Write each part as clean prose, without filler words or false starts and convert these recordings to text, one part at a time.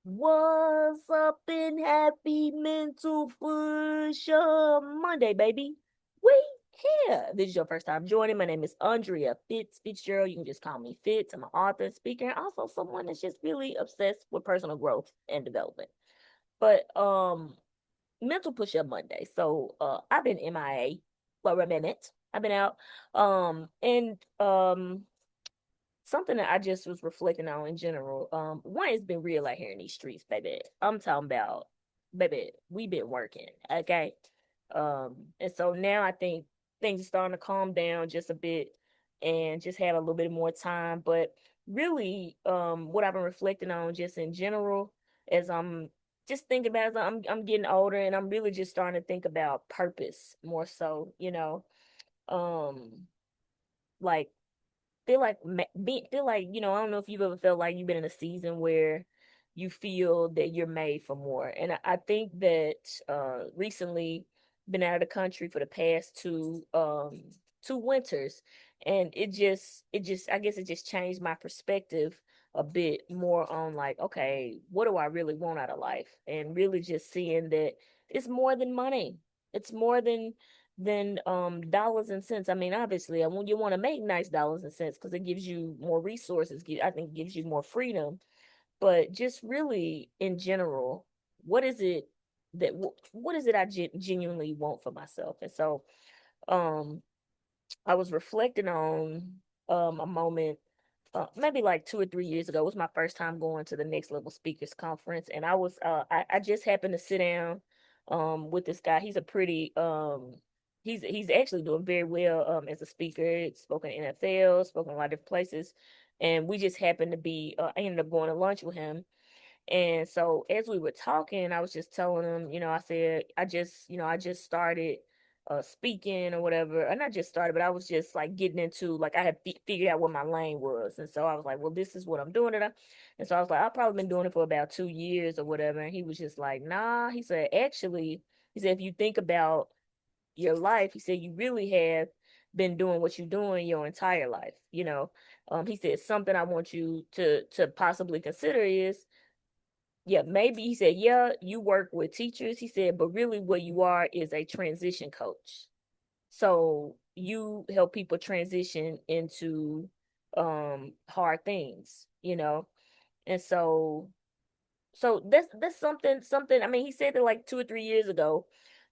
What's up in happy mental push Monday, baby? We here. This is your first time joining. My name is Andrea Fitzgerald. You can just call me Fitz. I'm an author, speaker, and also someone that's just really obsessed with personal growth and development. But mental push up Monday. So I've been MIA for a minute. I've been out. And something that I just was reflecting on in general. One, it's been real out here in these streets, baby. I'm talking about, baby, we been working, okay? And so now I think things are starting to calm down just a bit and just have a little bit more time. But really, what I've been reflecting on just in general as I'm just thinking about as I'm getting older and I'm really just starting to think about purpose more so, um, like feel like I don't know if you've ever felt like you've been in a season where you feel that you're made for more. And I think that recently been out of the country for the past two winters, and it just I guess it just changed my perspective a bit more on like, okay, what do I really want out of life, and really just seeing that it's more than money. It's more than dollars and cents. I mean, obviously, I want you want to make nice dollars and cents because it gives you more resources. I think it gives you more freedom. But just really in general, what is it what is it I genuinely want for myself? And so, um, I was reflecting on a moment maybe like 2 or 3 years ago. It was my first time going to the next level speakers conference, and I just happened to sit down with this guy. He's a pretty he's actually doing very well as a speaker. Spoken in NFL, spoken a lot of different places, and we just happened to be I ended up going to lunch with him. And so as we were talking, I was just telling him, I said, I just started speaking or whatever. And not just started, but I was just like getting into like I had figured out what my lane was. And so I was like, well, this is what I'm doing. And so I was like, I've probably been doing it for about 2 years or whatever. And he was just like, nah. He said, actually, he said, if you think about your life, he said, you really have been doing what you're doing your entire life. He said something I want you to possibly consider is, yeah, maybe he said, yeah, you work with teachers. He said, but really what you are is a transition coach. So you help people transition into hard things. And so that's something. I mean, he said it like 2 or 3 years ago,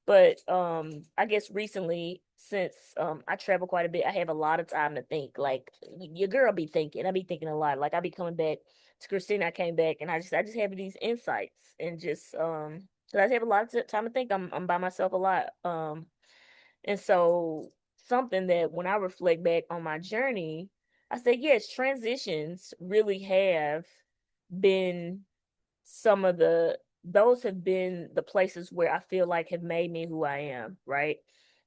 but I guess recently, since I travel quite a bit, I have a lot of time to think. Like your girl be thinking, I be thinking a lot. Like I be coming back to Christina. I came back and I just have these insights and just 'cause I just have a lot of time to think. I'm by myself a lot. And so something that when I reflect back on my journey, I say yes, transitions really have been some of those have been the places where I feel like have made me who I am, right?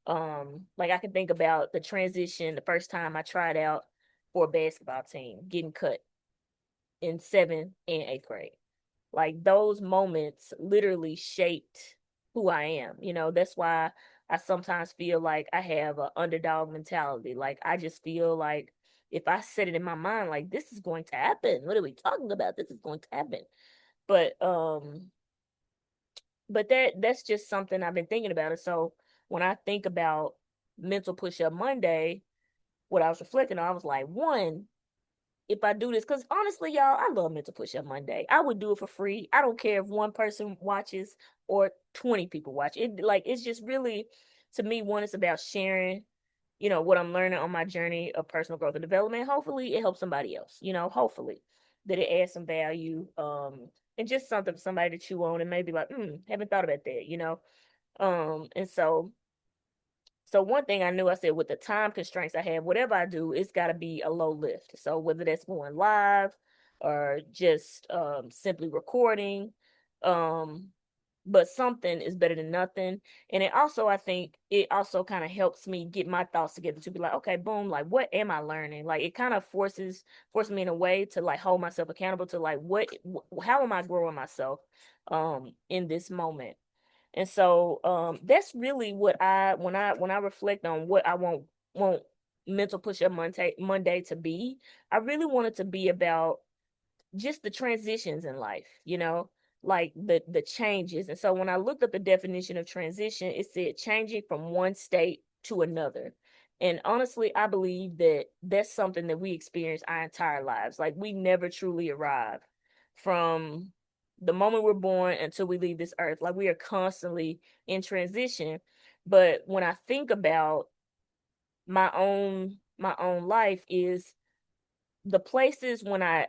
Like I can think about the transition the first time I tried out for a basketball team, getting cut in 7th and 8th grade. Like those moments literally shaped who I am. That's why I sometimes feel like I have an underdog mentality. Like I just feel like if I set it in my mind, like this is going to happen. What are we talking about? This is going to happen. But that's just something I've been thinking about. And so when I think about mental push up Monday, what I was reflecting on, I was like, one, if I do this, because honestly, y'all, I love mental push up Monday. I would do it for free. I don't care if one person watches or 20 people watch it. Like it's just really, to me, one, it's about sharing, what I'm learning on my journey of personal growth and development. Hopefully it helps somebody else, hopefully that it adds some value. And just something for somebody to chew on and maybe like, haven't thought about that. And so one thing I knew, I said with the time constraints I have, whatever I do, it's got to be a low lift. So whether that's going live or just simply recording, um, but something is better than nothing. And it also, I think, it also kind of helps me get my thoughts together to be like, okay, boom, like what am I learning? Like it kind of force me in a way to like hold myself accountable to like how am I growing myself in this moment. And so that's really what I when I reflect on what I want mental push up Monday to be, I really want it to be about just the transitions in life. like the changes. And so when I looked up the definition of transition, it said changing from one state to another. And honestly, I believe that that's something that we experience our entire lives. Like we never truly arrive from the moment we're born until we leave this earth. Like we are constantly in transition. But when I think about my own life, is the places when I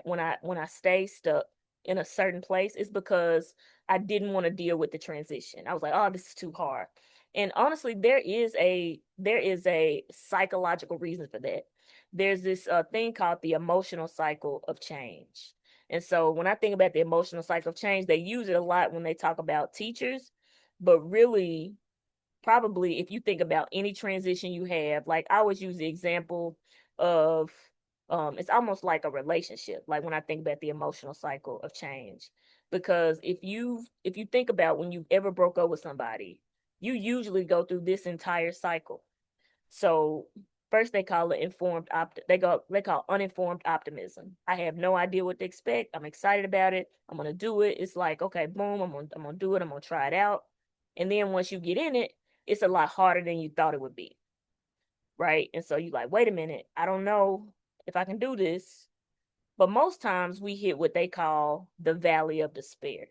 stay stuck in a certain place is because I didn't want to deal with the transition. I was like, oh, this is too hard. And honestly, there is a psychological reason for that. There's this thing called the emotional cycle of change. And so when I think about the emotional cycle of change, they use it a lot when they talk about teachers, but really probably if you think about any transition you have, like I always use the example of it's almost like a relationship, like when I think about the emotional cycle of change. Because if you think about when you ever broke up with somebody, you usually go through this entire cycle. So first they call it they call uninformed optimism. I have no idea what to expect. I'm excited about it. I'm gonna do it. It's like, okay, boom, I'm gonna do it, I'm gonna try it out. And then once you get in it, it's a lot harder than you thought it would be. Right. And so you like, wait a minute, I don't know if I can do this. But most times we hit what they call the valley of despair.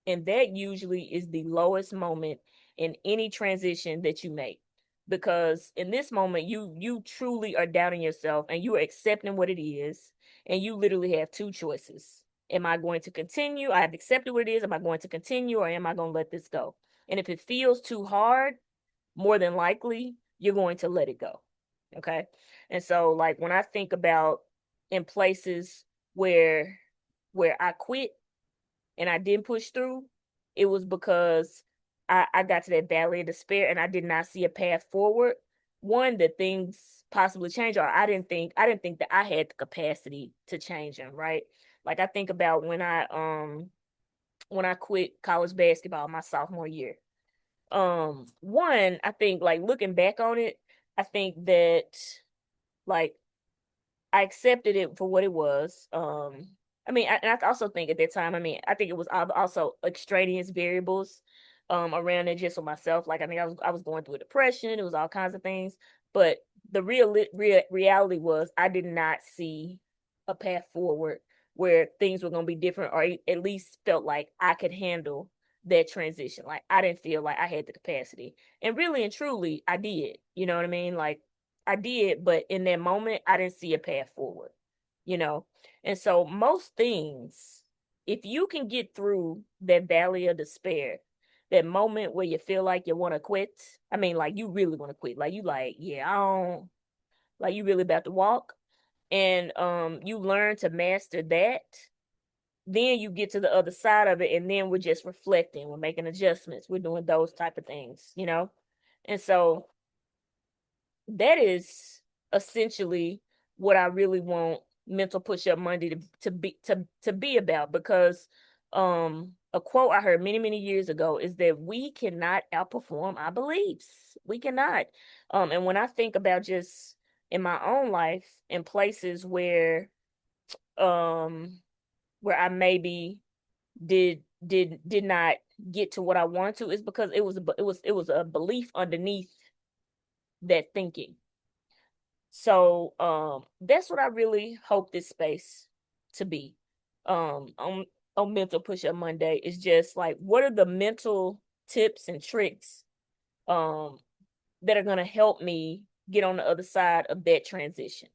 And that usually is the lowest moment in any transition that you make. Because in this moment, you truly are doubting yourself and you are accepting what it is. And you literally have two choices. Am I going to continue? I have accepted what it is. Am I going to continue or am I going to let this go? And if it feels too hard, more than likely, you're going to let it go. Okay. And so like when I think about in places where I quit and I didn't push through, it was because I got to that valley of despair and I did not see a path forward. One, that things possibly change, or I didn't think that I had the capacity to change them, right? Like I think about when I quit college basketball my sophomore year. One, I think like looking back on it, I think that like I accepted it for what it was. I mean, and I also think at that time, I mean, I think it was also extraneous variables around it just for myself. Like, I think I was going through a depression. It was all kinds of things, but the reality was I did not see a path forward where things were going to be different, or at least felt like I could handle that transition. Like, I didn't feel like I had the capacity, and really and truly, I did. You know what I mean? Like I did, but in that moment, I didn't see a path forward, you know? And so, most things, if you can get through that valley of despair, that moment where you feel like you want to quit, I mean, like you really want to quit, like you like, yeah, I don't, like you really about to walk, and you learn to master that, then you get to the other side of it, and then we're just reflecting, we're making adjustments, we're doing those type of things, you know? And so, that is essentially what I really want Mental Push Up Monday to be about, because a quote I heard many years ago is that we cannot outperform our beliefs. We cannot. And when I think about just in my own life in places um where I maybe did not get to what I wanted to, is because it was a belief underneath that thinking. So that's what I really hope this space to be. On Mental Push Up Monday is just like, what are the mental tips and tricks um that are gonna help me get on the other side of that transition?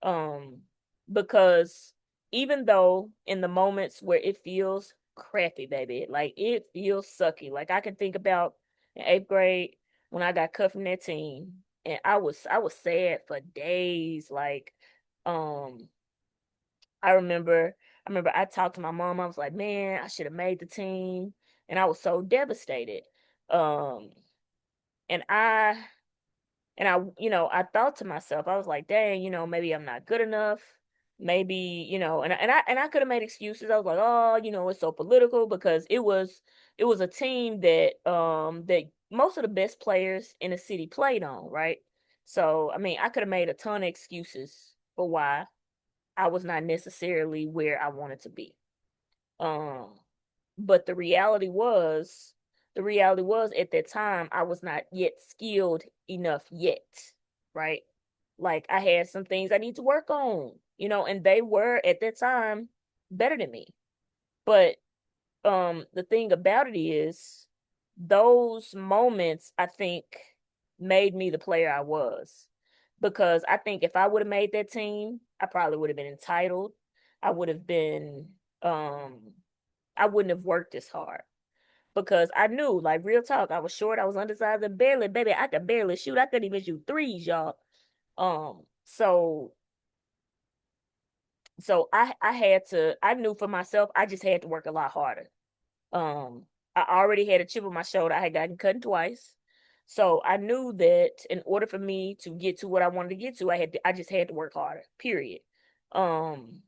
Um because even though in the moments where it feels crappy, baby, like it feels sucky. Like I can think about in eighth grade when I got cut from that team, and I was sad for days. Like, um, I remember I talked to my mom. I was like, man, I should have made the team, and I was so devastated. Um, and I thought to myself, I was like, dang, maybe I'm not good enough. Maybe, and I could have made excuses. I was like, oh, it's so political, because it was a team that most of the best players in the city played on, right? So, I mean, I could have made a ton of excuses for why I was not necessarily where I wanted to be. Um, But the reality was at that time I was not yet skilled enough yet, right? Like I had some things I need to work on, and they were at that time better than me. But the thing about it is those moments I think made me the player I was. Because I think if I would have made that team, I probably would have been entitled. I would have been um I wouldn't have worked as hard because I knew, like real talk, I was short, I was undersized, and barely, baby, I could barely shoot. I couldn't even shoot threes, y'all. So I had to. I knew for myself, I just had to work a lot harder. Um, I already had a chip on my shoulder. I had gotten cut twice, so I knew that in order for me to get to what I wanted to get to, I just had to work harder. Period. Um,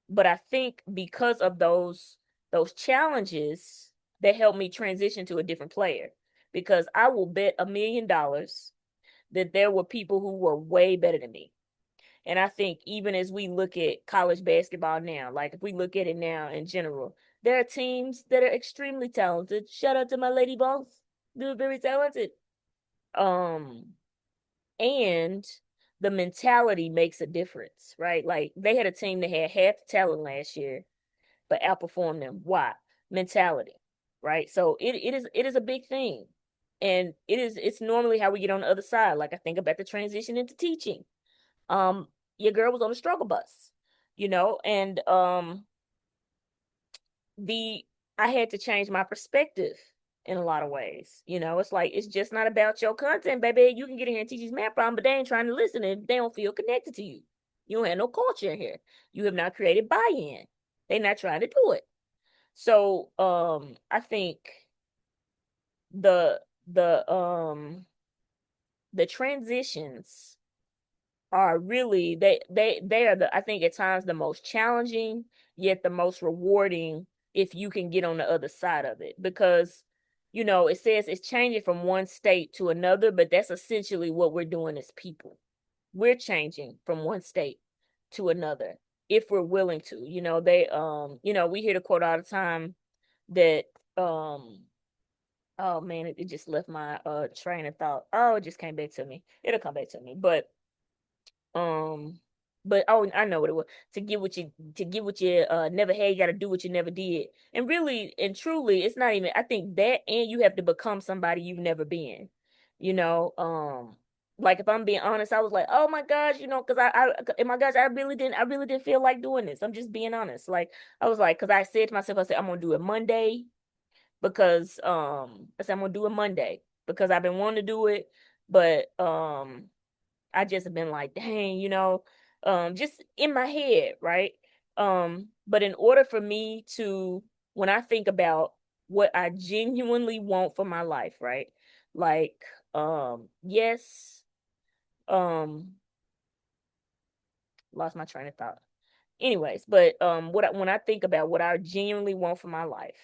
but I think because of those challenges that helped me transition to a different player. Because I will bet $1 million that there were people who were way better than me. And I think even as we look at college basketball now, like if we look at it now in general, there are teams that are extremely talented. Shout out to my lady boss. They're very talented. Um, and the mentality makes a difference, right? Like they had a team that had half the talent last year but outperform them. Why? Mentality, right? So it is a big thing. And it's normally how we get on the other side. Like I think about the transition into teaching. Um, your girl was on the struggle bus, and the I had to change my perspective in a lot of ways. It's like it's just not about your content, baby. You can get in here and teach these math problems, but they ain't trying to listen and they don't feel connected to you. You don't have no culture in here. You have not created buy-in. They're not trying to do it. So I think the the um the transitions are really they are the I think at times the most challenging yet the most rewarding if you can get on the other side of it because it says it's changing from one state to another, but that's essentially what we're doing as people. We're changing from one state to another if we're willing to. We hear the quote all the time that oh man, it just left my train of thought. Oh, it just came back to me. It'll come back to me. Um but oh, I know what it was. To get what you never had, you got to do what you never did. And really and truly, it's not even, I think that, and you have to become somebody you've never been. You know, like if I'm being honest, I was like, oh my gosh, because oh my gosh, I really didn't feel like doing this. I'm just being honest. Like I was like, because I said to myself, I said I'm gonna do it Monday because I said I'm gonna do it Monday because I've been wanting to do it, but I just have been like, dang, just in my head, right? But in order for me to, when I think about what I genuinely want for my life, right? Like, yes, um, lost my train of thought. Anyways, but when I think about what I genuinely want for my life,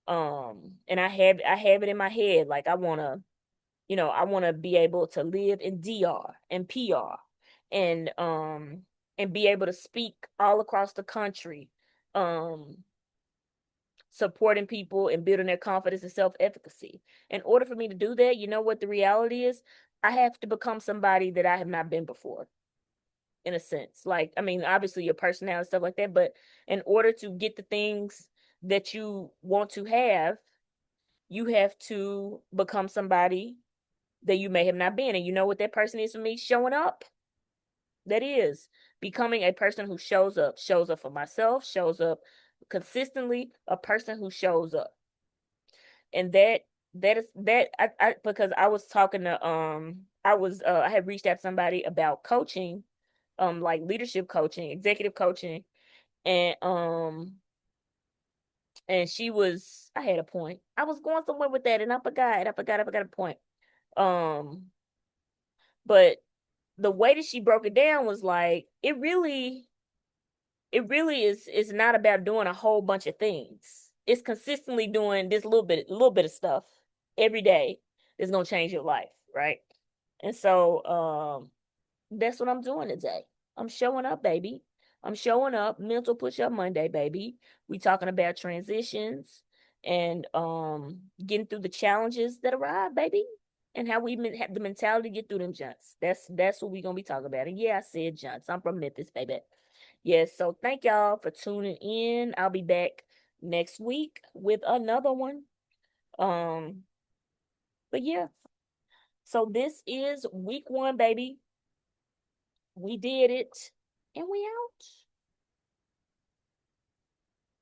and I have it in my head, like I want to be able to live in DR and PR and be able to speak all across the country, um supporting people and building their confidence and self-efficacy. In order for me to do that, you know what the reality is? I have to become somebody that I have not been before, in a sense. Like, I mean, obviously your personality, stuff like that, but in order to get the things that you want to have, you have to become somebody that you may have not been. And you know what that person is for me? Showing up. That is becoming a person who shows up for myself, shows up consistently, a person who shows up. And that is because I was talking to I had reached out to somebody about coaching, like leadership coaching, executive coaching, and she was, I had a point. I was going somewhere with that and I forgot a point. Um but the way that she broke it down was like it really is not about doing a whole bunch of things. It's consistently doing this little bit of stuff every day that's gonna change your life, right? And so that's what I'm doing today. I'm showing up, baby. I'm showing up. Mental push up Monday, baby. We talking about transitions. and getting through the challenges that arrive, baby, and how we have the mentality to get through them junks. That's what we're gonna be talking about. And yeah, I said junks. I'm from Memphis, baby. Yes, so thank y'all for tuning in. I'll be back next week with another one. Um, but yeah, so this is week 1, baby. We did it, and we out.